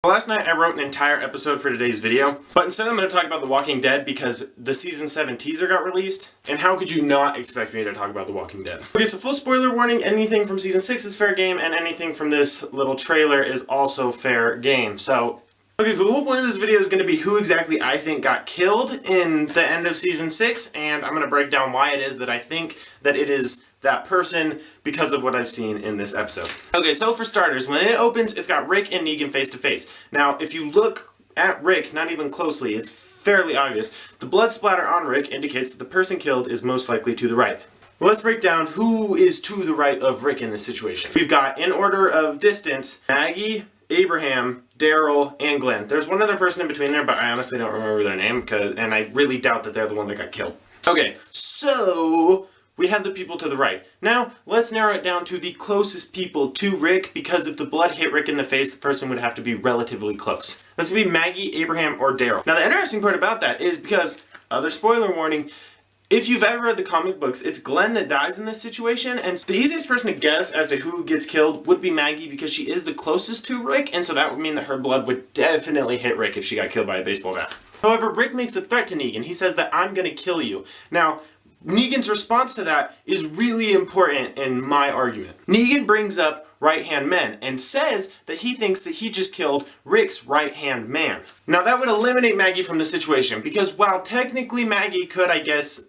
Last night I wrote an entire episode for today's video, but instead I'm going to talk about The Walking Dead because the Season 7 teaser got released, and how could you not expect me to talk about The Walking Dead? Okay, so full spoiler warning, anything from Season 6 is fair game, and anything from this little trailer is also fair game. So the whole point of this video is going to be who exactly I think got killed in the end of Season 6, and I'm going to break down why it is that I think that it is that person because of what I've seen in this episode. Okay, so for starters, when it opens, it's got Rick and Negan face to face. Now, if you look at Rick, not even closely, it's fairly obvious. The blood splatter on Rick indicates that the person killed is most likely to the right. Well, let's break down who is to the right of Rick in this situation. We've got, in order of distance, Maggie, Abraham, Daryl, and Glenn. There's one other person in between there, but I honestly don't remember their name, and I really doubt that they're the one that got killed. Okay, so we have the people to the right. Now, let's narrow it down to the closest people to Rick, because if the blood hit Rick in the face, the person would have to be relatively close. This would be Maggie, Abraham, or Daryl. Now, the interesting part about that is because, other spoiler warning, if you've ever read the comic books, it's Glenn that dies in this situation, and the easiest person to guess as to who gets killed would be Maggie, because she is the closest to Rick, and so that would mean that her blood would definitely hit Rick if she got killed by a baseball bat. However, Rick makes a threat to Negan. He says that, "I'm gonna kill you." Now, Negan's response to that is really important in my argument. Negan brings up right-hand men and says that he thinks that he just killed Rick's right-hand man. Now that would eliminate Maggie from the situation, because while technically Maggie could, I guess,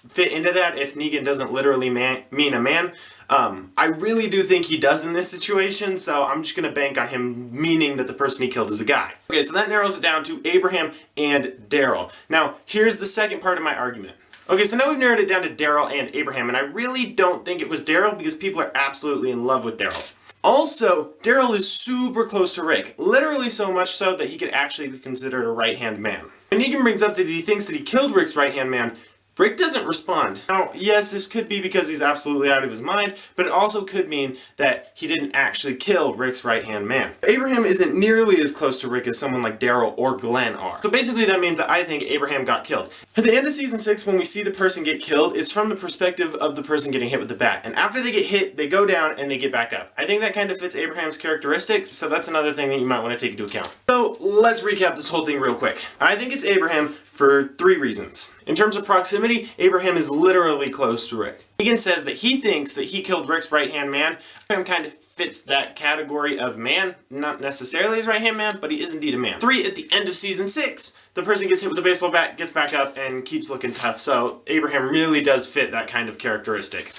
fit into that if Negan doesn't literally mean a man, I really do think he does in this situation, so I'm just gonna bank on him meaning that the person he killed is a guy. Okay, so that narrows it down to Abraham and Daryl. Now, here's the second part of my argument. Okay, so now we've narrowed it down to Daryl and Abraham, and I really don't think it was Daryl because people are absolutely in love with Daryl. Also, Daryl is super close to Rick, literally so much so that he could actually be considered a right-hand man. When Negan brings up that he thinks that he killed Rick's right-hand man, Rick doesn't respond. Now, yes, this could be because he's absolutely out of his mind, but it also could mean that he didn't actually kill Rick's right-hand man. Abraham isn't nearly as close to Rick as someone like Daryl or Glenn are. So basically that means that I think Abraham got killed. At the end of Season 6, when we see the person get killed, it's from the perspective of the person getting hit with the bat. And after they get hit, they go down and they get back up. I think that kind of fits Abraham's characteristic, so that's another thing that you might want to take into account. So let's recap this whole thing real quick. I think it's Abraham for 3 reasons. In terms of proximity, Abraham is literally close to Rick. Negan says that he thinks that he killed Rick's right-hand man. Abraham kind of fits that category of man, not necessarily his right-hand man, but he is indeed a man. 3, at the end of Season 6, the person gets hit with a baseball bat, gets back up, and keeps looking tough, so Abraham really does fit that kind of characteristic.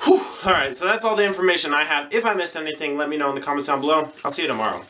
Whew. Alright, so that's all the information I have. If I missed anything, let me know in the comments down below. I'll see you tomorrow.